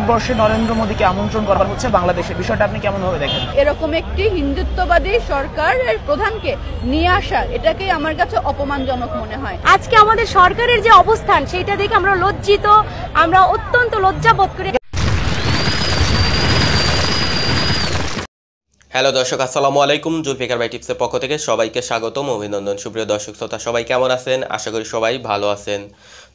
বর্ষে নরেন্দ্র মোদীকে আমন্ত্রণ করা হচ্ছে বাংলাদেশের বিষয়টা আপনি কেমন ভাবে দেখেন? এরকম একটি হিন্দুত্ববাদী সরকারের প্রধানকে নিয়ে আসা এটাকে আমার কাছে অপমানজনক মনে হয়। আজকে আমাদের সরকারের যে অবস্থান সেটা দেখে আমরা লজ্জিত, আমরা অত্যন্ত লজ্জাবোধ করি। হ্যালো দর্শক, আসসালামু আলাইকুম। জুলফিকার ভাই টিপসের পক্ষ থেকে সবাইকে স্বাগতম, অভিনন্দন। সুপ্রিয় দর্শক শ্রোতা, সবাই কেমন আছেন? আশা করি সবাই ভালো আছেন।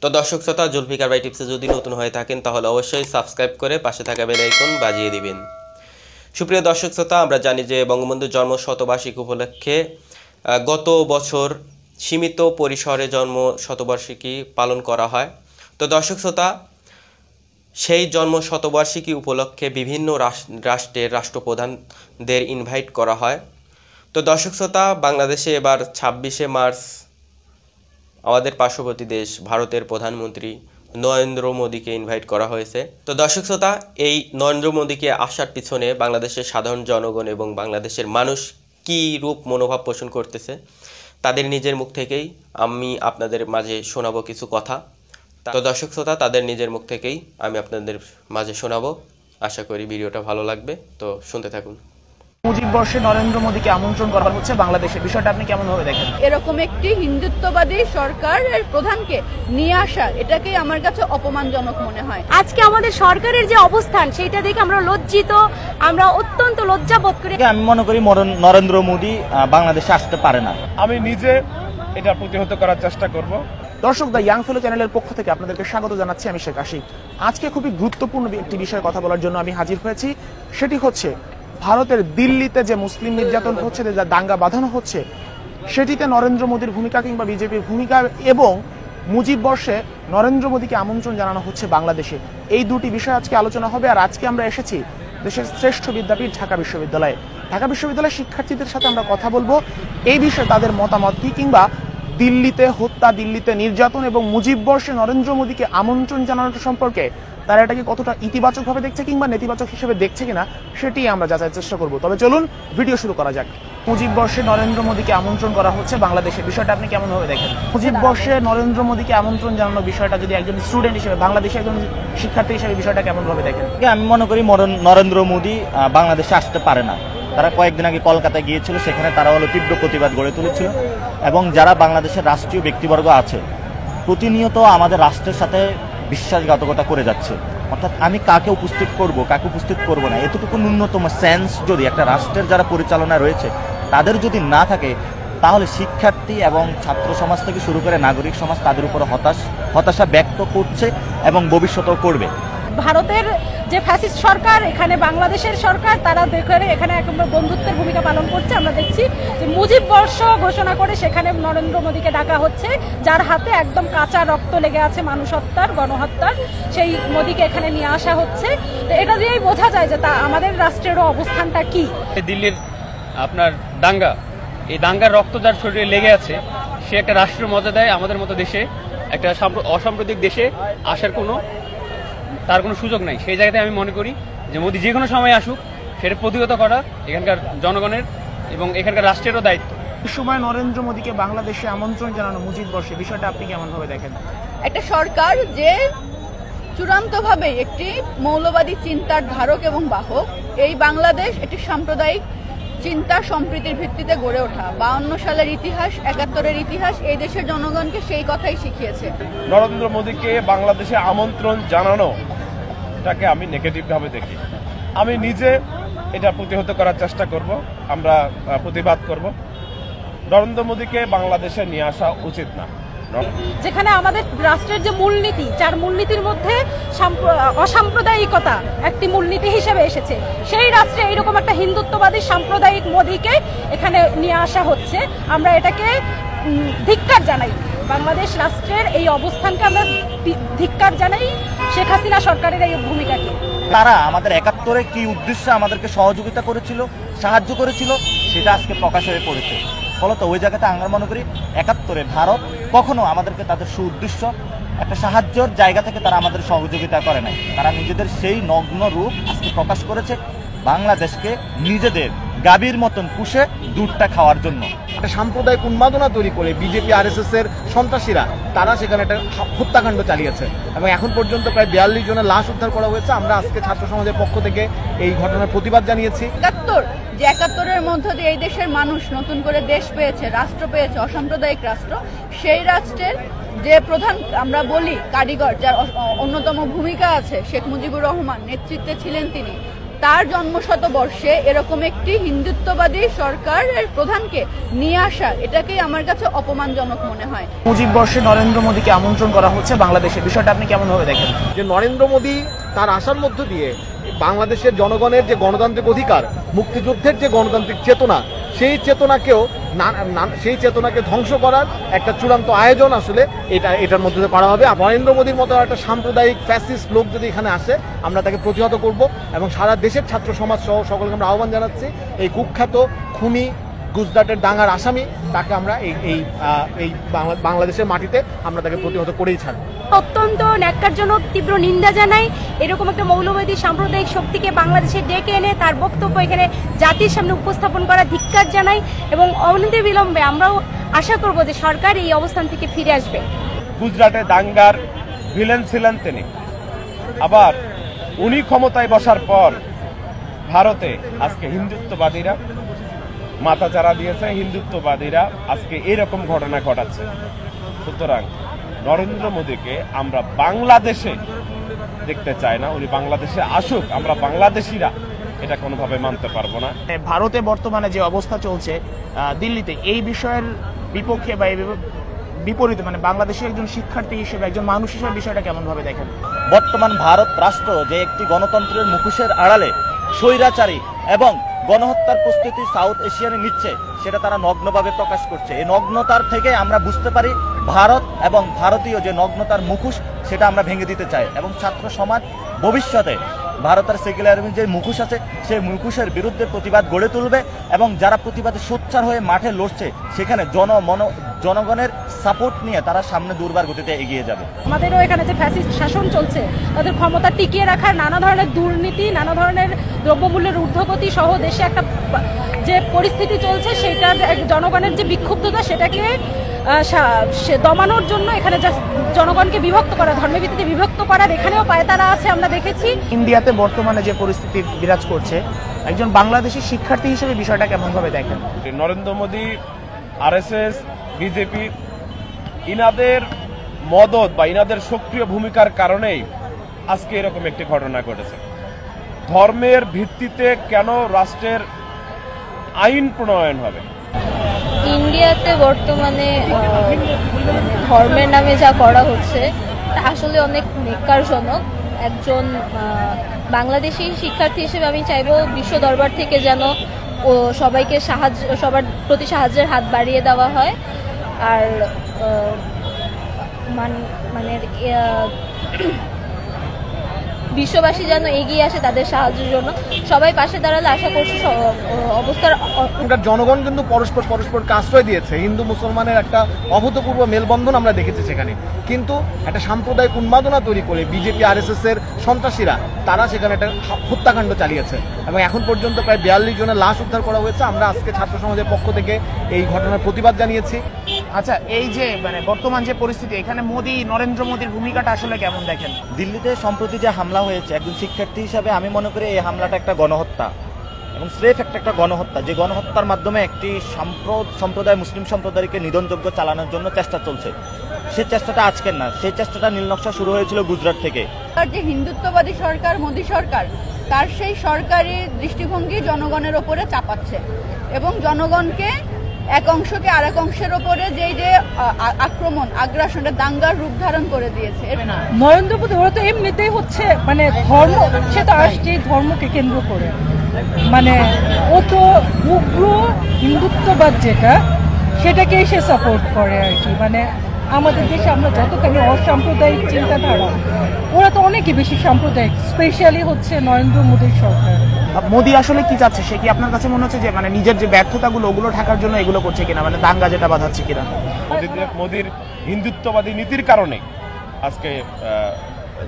তো দর্শক শ্রোতা, জুলফিকার ভাই টিপসে যদি নতুন হয়ে থাকেন তাহলে অবশ্যই সাবস্ক্রাইব করে পাশে থাকা বেল আইকন বাজিয়ে দিবেন। সুপ্রিয় দর্শক শ্রোতা, আমরা জানি যে বঙ্গবন্ধুর জন্ম শতবার্ষিকী উপলক্ষে গত বছর সীমিত পরিসরে জন্ম শতবার্ষিকী পালন করা হয়। তো দর্শক শ্রোতা, সেই জন্ম শতবার্ষিকী উপলক্ষে বিভিন্ন রাষ্ট্রের রাষ্ট্রপ্রধানদের ইনভাইট করা হয়। তো দর্শক শ্রোতা, বাংলাদেশে এবার 26শে মার্চ আমাদের পার্শ্ববর্তী দেশ ভারতের প্রধানমন্ত্রী নরেন্দ্র মোদীকে ইনভাইট করা হয়েছে। তো দর্শক শ্রোতা, এই নরেন্দ্র মোদীকে আসার পিছনে বাংলাদেশের সাধারণ জনগণ এবং বাংলাদেশের মানুষ কী রূপ মনোভাব পোষণ করতেছে তাদের নিজের মুখ থেকেই আমি আপনাদের মাঝে শোনাবো কিছু কথা। তো দর্শক শ্রোতা, তাদের নিজের মুখ থেকেই আমি আপনাদের মাঝে শোনাবো। আশা করি ভিডিওটা ভালো লাগবে, তো শুনতে থাকুন। মুজিব বর্ষে নরেন্দ্র মোদীকে আমন্ত্রণ করা হচ্ছে বাংলাদেশের বিষয়টা আপনি কেমন ভাবে দেখেন? এরকম একটি হিন্দুত্ববাদী সরকারের প্রধানকে নিয়ে আসা এটাকে আমার কাছে অপমানজনক মনে হয়। আজকে আমাদের সরকারের যে অবস্থান সেটা দেখে আমরা লজ্জিত, আমরা অত্যন্ত লজ্জাবোধ করি। আমি মনে করি নরেন্দ্র মোদী বাংলাদেশে আসতে পারে না। আমি নিজে এটা প্রতিহত করার চেষ্টা করব। দর্শক, দ্য ইয়াং ফেলো চ্যানেলের পক্ষ থেকে আপনাদেরকে স্বাগত জানাচ্ছি। আমি শেখ আশিক। আজকে খুবই গুরুত্বপূর্ণ একটি বিষয়ে কথা বলার জন্য আমি হাজির হয়েছি। সেটি হচ্ছে ভারতের দিল্লিতে যে মুসলিম নির্যাতন হচ্ছে, যে দাঙ্গা বাঁধানো হচ্ছে, সেটিতে নরেন্দ্র মোদীর ভূমিকা কিংবা বিজেপির ভূমিকা, এবং মুজিব বর্ষে নরেন্দ্র মোদীকে আমন্ত্রণ জানানো হচ্ছে বাংলাদেশে। এই দুটি বিষয় আজকে আলোচনা হবে। আর আজকে আমরা এসেছি দেশের শ্রেষ্ঠ বিদ্যাপীঠ ঢাকা বিশ্ববিদ্যালয়ে। ঢাকা বিশ্ববিদ্যালয়ের শিক্ষার্থীদের সাথে আমরা কথা বলবো এই বিষয়ে, তাদের মতামত কি, কিংবা দিল্লিতে হত্যা, দিল্লিতে নির্যাতন এবং মুজিব বর্ষে নরেন্দ্র মোদীকে আমন্ত্রণ জানানোটা সম্পর্কে তারা এটাকে কতটা ইতিবাচকভাবে দেখছে কিংবা নেতিবাচক হিসেবে দেখছে কিনা সেটি আমরা যাচাইয়ের চেষ্টা করব। তবে চলুন ভিডিও শুরু করা যাক। মুজিব বর্ষে নরেন্দ্র মোদীকে আমন্ত্রণ করা হচ্ছে বাংলাদেশের বিষয়টা আপনি কেমন ভাবে দেখেন? মুজিব বর্ষে নরেন্দ্র মোদীকে আমন্ত্রণ জানানোর বিষয়টা যদি একজন স্টুডেন্ট হিসেবে, বাংলাদেশে একজন শিক্ষার্থী হিসেবে বিষয়টা কেমন ভাবে দেখেন? আমি মনে করি নরেন্দ্র মোদী বাংলাদেশে আসতে পারে না। তারা কয়েকদিন আগে কলকাতায় গিয়েছিল, সেখানে তারা তীব্র প্রতিবাদ গড়ে তুলেছিল। এবং যারা বাংলাদেশের রাষ্ট্রীয় ব্যক্তিবর্গ আছে প্রতিনিয়ত আমাদের রাষ্ট্রের সাথে বিশ্বাসঘাতকতা করে যাচ্ছে। অর্থাৎ আমি কাকে উপস্থিত করব, কাকে উপস্থিত করব না, এতটুকু ন্যূনতম সেন্স যদি একটা রাষ্ট্রের যারা পরিচালনা রয়েছে তাদের যদি না থাকে, তাহলে শিক্ষার্থী এবং ছাত্র সমাজ থেকে শুরু করে নাগরিক সমাজ তাদের উপর হতাশা ব্যক্ত করছে এবং ভবিষ্যতেও করবে। ভারতের যে ফ্যাসিস্ট সরকার, এখানে বাংলাদেশের সরকার, তারা এখানে একেবারে বন্ধুত্বের ভূমিকা পালন করছে। আমরা দেখছি যে মুজিব বর্ষ ঘোষণা করে সেখানে নরেন্দ্র মোদীকে ডাকা হচ্ছে, যার হাতে একদম কাঁচা রক্ত লেগে আছে মানুষ হত্যার, গণহত্যার, সেই মোদীকে এখানে নিয়ে আসা হচ্ছে। তো এটা দিয়েই বোঝা যায় যে তা আমাদের রাষ্ট্রেরও অবস্থানটা কি। দিল্লির আপনার দাঙ্গা, এই দাঙ্গার রক্ত যার শরীরে লেগে আছে সে একটা রাষ্ট্রীয় মর্যাদায় আমাদের মতো দেশে, একটা অসাম্প্রদায়িক দেশে আসার তার কোনো সুযোগ নাই। সেই জায়গাতে আমি মনে করি যে মোদী যে কোনো সময় আসুক, সেটা প্রতিহত করা এখানকার জনগণের এবং এখানকার রাষ্ট্রেরও দায়িত্ব। এই সময় নরেন্দ্র মোদীকে বাংলাদেশে আমন্ত্রণ জানানো মুজিব বর্ষে বিষয়টা আপনি কেমন ভাবে দেখেন? একটা সরকার যে চূড়ান্তভাবে একটি মৌলবাদী চিন্তার ধারক এবং বাহক, এই বাংলাদেশ একটি সাম্প্রদায়িক চিন্তা সম্প্রীতির ভিত্তিতে গড়ে ওঠা। 52 সালের ইতিহাস, 71-এর ইতিহাস এই দেশের জনগণকে সেই কথাই শিখিয়েছে। নরেন্দ্র মোদীকে বাংলাদেশে আমন্ত্রণ জানানোটাকে আমি নেগেটিভ ভাবে দেখি। আমি নিজে এটা প্রতিহত করার চেষ্টা করব। আমরা প্রতিবাদ করব। নরেন্দ্র মোদীকে বাংলাদেশে নিয়ে আসা উচিত না। যেখানে আমাদের রাষ্ট্রের যে মূলনীতি, যার মূলনীতির মধ্যে অসাম্প্রদায়িকতা একটি মূলনীতি হিসেবে এসেছে, সেই রাষ্ট্রে এইরকম একটা হিন্দুত্ববাদী সাম্প্রদায়িক মোদীকে এখানে নিয়ে আসা হচ্ছে। আমরা এটাকে ধিক্কার জানাই। বাংলাদেশ রাষ্ট্রের এই অবস্থানকে আমরা ধিক্কার জানাই, শেখ হাসিনা সরকারের এই ভূমিকাকে। তারা আমাদের 71-এ কি উদ্দেশ্যে আমাদেরকে সহযোগিতা করেছিল, সাহায্য করেছিল, সেটা আজকে প্রকাশ হয়ে পড়েছে। ফলত ওই জায়গাতে আমরা মনে করি 71-এ ভারত কখনো আমাদেরকে তাদের সুউদ্দেশ্য একটা সাহায্যের জায়গা থেকে তারা আমাদের সহযোগিতা করে নাই। তারা নিজেদের সেই নগ্ন রূপ আজকে প্রকাশ করেছে। বাংলাদেশকে নিজেদের গাভীর মতন পুষে দুধটা খাওয়ার জন্য। একটা সাম্প্রদায়িক উন্মাদনা তৈরি করে বিজেপি আরএসএস এর সন্ত্রাসীরা তারা সেখানে একটা হত্যাকাণ্ড চালিয়েছে এবং এখন পর্যন্ত প্রায় 42 জনের লাশ উদ্ধার করা হয়েছে। আমরা আজকে ছাত্র সমাজের পক্ষ থেকে এই ঘটনার প্রতিবাদ জানিয়েছি। 71-এর মধ্য দিয়ে এই দেশের মানুষ নতুন করে দেশ পেয়েছে, রাষ্ট্র পেয়েছে, অসাম্প্রদায়িক রাষ্ট্র। সেই রাষ্ট্রের যে প্রধান আমরা বলি কারিগর, যার অন্যতম ভূমিকা আছে শেখ মুজিবুর রহমান, নেতৃত্বে ছিলেন তিনি। তার জন্মশতবর্ষে এরকম একটি হিন্দুত্ববাদী সরকারের প্রধানকে নিয়ে আসা, এটাকেই আমার কাছে অপমানজনক মনে হয়। মুজিব বর্ষে নরেন্দ্র মোদীকে আমন্ত্রণ করা হচ্ছে বাংলাদেশের বিষয়টা আপনি কেমন ভাবে দেখেন? যে নরেন্দ্র মোদী তার আসার মধ্য দিয়ে বাংলাদেশের জনগণের যে গণতান্ত্রিক অধিকার, মুক্তিযুদ্ধের যে গণতান্ত্রিক চেতনা, সেই চেতনাকে ধ্বংস করার একটা চূড়ান্ত আয়োজন আসলে এটার মধ্যে দিয়ে করা হবে। নরেন্দ্র মোদীর মতো একটা সাম্প্রদায়িক ফ্যাসিস্ট লোক যদি এখানে আসে, আমরা তাকে প্রতিহত করব এবং সারা দেশের ছাত্র সমাজ সহ সকলকে আমরা আহ্বান জানাচ্ছি, এই কুখ্যাত খুনি গুজরাটের দাঙ্গার আসামি তাকে আমরা এই বাংলাদেশের মাটিতে আমরা তাকে প্রতিহত করেই ছাড়ব। অত্যন্ত ন্যাক্কারজনক, তীব্র নিন্দা জানাই এরকম একটা মৌলবাদী সাম্প্রদায়িক শক্তিকে বাংলাদেশে ডেকে এনে তার বক্তব্য এখানে জাতির সামনে উপস্থাপন করা ধিক্কার জানাই এবং অনতি বিলম্বে আমরাও আশা করব যে সরকার এই অবস্থান থেকে ফিরে আসবে। গুজরাটে দাঙ্গার ভিলেন ছিলেন তিনি, আবার উনি ক্ষমতায় বসার পর ভারতে আজকে হিন্দুত্ববাদীরা মাথাচাড়া দিয়েছে, হিন্দুত্ববাদীরা আজকে এরকম ঘটনা ঘটাচ্ছে। সুতরাং নরেন্দ্র মোদীকে আমরা বাংলাদেশে দেখতে চাই না, উনি বাংলাদেশে আসুক, আমরা বাংলাদেশিরা এটা কোনোভাবে মানতে পারবো না। ভারতে বর্তমানে যে অবস্থা চলছে দিল্লিতে, এই বিষয়ের বিপক্ষে বা বিপরীতে মানে বাংলাদেশের একজন শিক্ষার্থী হিসেবে, একজন মানুষ হিসেবে বিষয়টা কেমন ভাবে দেখেন? বর্তমান ভারত রাষ্ট্র যে একটি গণতন্ত্রের মুখোশের আড়ালে স্বৈরাচারী এবং গণহত্যার প্রস্তুতি সাউথ এশিয়ানে নিচ্ছে, সেটা তারা নগ্নভাবে প্রকাশ করছে। এই নগ্নতার থেকে আমরা বুঝতে পারি ভারত এবং ভারতীয় যে নগ্নতার মুখোশ, সেটা আমরা ভেঙে দিতে চাই এবং ছাত্র সমাজ ভবিষ্যতে ভারতের সেকুলারিজম যে মুখোশ আছে সেই মুখোশের বিরুদ্ধে প্রতিবাদ গড়ে তুলবে এবং যারা প্রতিবাদে সোচ্চার হয়ে মাঠে লড়ছে সেখানে জনগণের সাপোর্ট নিয়ে তারা সামনে দুর্বার গতিতে এগিয়ে যাবে। আমাদেরও এখানে যে ফ্যাসিস্ট শাসন চলছে, তাদের ক্ষমতা টিকিয়ে রাখার নানা ধরনের দুর্নীতি, নানা ধরনের দ্রব্যমূল্যের ঊর্ধ্বগতি সহ দেশে একটা যে পরিস্থিতি চলছে, সেটার জনগণের যে বিক্ষুব্ধতা, সেটাকে দমানোর জন্য এখানে জনগণকে বিভক্ত করা, ধর্মের ভিত্তিতে বিভক্ত করার এখানেও পায়তারা আছে আমরা দেখেছি। ইন্ডিয়াতে বর্তমানে যে পরিস্থিতি বিরাজ করছে, একজন বাংলাদেশি শিক্ষার্থী হিসেবে বিষয়টা কেমন ভাবে দেখেন? নরেন্দ্র মোদী, আরএসএস, বিজেপি, ইনাদের মদত বা ইনাদের সক্রিয় ভূমিকার কারণেই আজকে এরকম একটি ঘটনা ঘটেছে। ধর্মের ভিত্তিতে কেন রাষ্ট্রের আইন প্রণয়ন হবে? ইন্ডিয়াতে বর্তমানে ধর্মের নামে যা করা হচ্ছে আসলে অনেক ন্যাক্কারজনক। একজন বাংলাদেশি শিক্ষার্থী হিসেবে আমি চাইবো বিশ্ব দরবার থেকে যেন সবাইকে সবার প্রতি সাহায্যের হাত বাড়িয়ে দেওয়া হয়, আর মানে বিশ্ববাসী যেন এগিয়ে আসে তাদের সাহায্যের জন্য। সবাই পাশে দাঁড়ালে আশা করছি অবস্থার। জনগণ কিন্তু পরস্পরকে আশ্রয় দিয়েছে। হিন্দু মুসলমানের একটা অভূতপূর্ব মেলবন্ধন আমরা দেখেছি সেখানে, কিন্তু একটা সাম্প্রদায়িক উন্মাদনা তৈরি করে বিজেপি আরএসএস এর সন্ত্রাসীরা তারা সেখানে একটা হত্যাকাণ্ড চালিয়েছে এবং এখন পর্যন্ত প্রায় 42 জনের লাশ উদ্ধার করা হয়েছে। আমরা আজকে ছাত্র সমাজের পক্ষ থেকে এই ঘটনার প্রতিবাদ জানিয়েছি। আচ্ছা, এই যে মানে বর্তমান যে পরিস্থিতি, এখানে নরেন্দ্র মোদীর ভূমিকাটা আসলে কেমন দেখেন? দিল্লিতে সম্প্রতি যে হামলা হয়েছে, একজন শিক্ষার্থী হিসাবে আমি মনে করি এই হামলাটা একটা গণহত্যা এবং স্রেফ একটা গণহত্যা, যে গণহত্যার মাধ্যমে একটি সম্প্রদায়, মুসলিম সম্প্রদায়কে নিধনযজ্ঞ চালানোর জন্য চেষ্টা চলছে। সেই চেষ্টাটা আজকের না, সেই চেষ্টাটা নীলনকশা শুরু হয়েছিল গুজরাট থেকে। যে হিন্দুত্ববাদী সরকার, মোদী সরকার, তার সেই সরকারি দৃষ্টিভঙ্গি জনগণের ওপরে চাপাচ্ছে এবং জনগণকে এক অংশকে আরেক অংশের ওপরে যে আক্রমণ, আগ্রাসনটা দাঙ্গার রূপ ধারণ করে দিয়েছে। নরেন্দ্র মোদী ওরা তো এমনিতেই হচ্ছে মানে ধর্ম, সে তো আসছে ধর্মকে কেন্দ্র করে, মানে ও তো উগ্র হিন্দুত্ববাদ যেটা, সেটাকে সে সাপোর্ট করে আর কি। মানে আমাদের দেশে আমরা যতখানি অসাম্প্রদায়িক চিন্তাধারা, ওরা তো অনেকই বেশি সাম্প্রদায়িক, স্পেশালি হচ্ছে নরেন্দ্র মোদীর সরকার। মোদী আসলে কি চাচ্ছে? সে কি আপনার কাছে মনে হচ্ছে যে মানে নিজের যে ব্যর্থতাগুলো ওগুলো ঢাকার জন্য এগুলো করছে কিনা, মানে দাঙ্গা যেটা বাঁধাচ্ছে কিনা? মোদীর হিন্দুত্ববাদী নীতির কারণে আজকে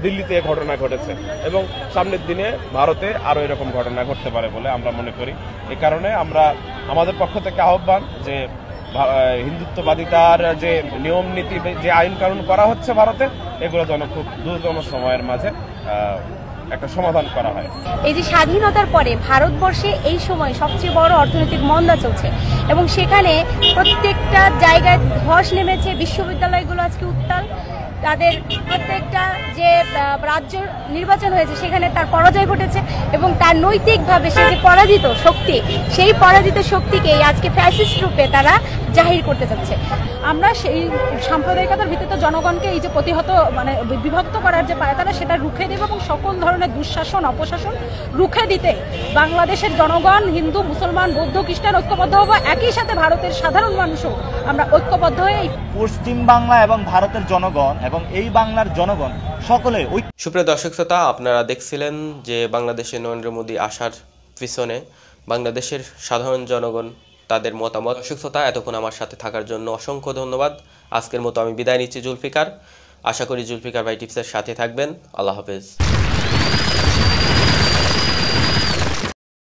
দিল্লিতে এ ঘটনা ঘটেছে এবং সামনের দিনে ভারতে আরো এরকম ঘটনা ঘটতে পারে বলে আমরা মনে করি। এই কারণে আমরা আমাদের পক্ষ থেকে আহ্বান যে হিন্দুত্ববাদিতার যে নিয়ম নীতি, যে আইন কানুন করা হচ্ছে ভারতে, এগুলো যেন খুব দ্রুততম সময়ের মাঝে একটা সমাধান করা হয়। এই যে স্বাধীনতার পরে ভারতবর্ষে এই সময় সবচেয়ে বড় অর্থনৈতিক মন্দা চলছে এবং সেখানে প্রত্যেকটা জায়গায় ধস নেমেছে, বিশ্ববিদ্যালয়গুলো আজকে উত্তাল, তাদের প্রত্যেকটা যে রাজ্য নির্বাচন হয়েছে সেখানে তার পরাজয় ঘটেছে এবং তার নৈতিকভাবে সে যে পরাজিত শক্তি, সেই পরাজিত শক্তিকে আজকে ফ্যাসিস্ট রূপে তারা জাহির করতে চাচ্ছে। আমরা সেই সাম্প্রদায়িকতার ভিত্তিতে জনগণকে এই যে প্রতিহত মানে বিভক্ত করার যে পায়তারা, সেটা রুখে দেবে এবং সকল ধরনের দুঃশাসন অপশাসন রুখে দিতে বাংলাদেশের জনগণ, হিন্দু, মুসলমান, বৌদ্ধ, খ্রিস্টান ঐক্যবদ্ধ হবো। একই সাথে ভারতের সাধারণ মানুষও আমরা ঐক্যবদ্ধ হয়ে পশ্চিম বাংলা এবং ভারতের জনগণ এবং এই বাংলার জনগণ সকলে সুপ্রিয় দর্শক শ্রোতা, আপনারা দেখছিলেন যে বাংলাদেশে নরেন্দ্র মোদী আসার পিছনে বাংলাদেশের সাধারণ জনগণ তাদের মতামত। দর্শক শ্রোতা, এতক্ষণ আমার সাথে থাকার জন্য অসংখ্য ধন্যবাদ। আজকের মতো আমি বিদায় নিচ্ছি জুলফিকার। আশা করি জুলফিকার বাই টিপসের সাথে থাকবেন। আল্লাহ হাফেজ।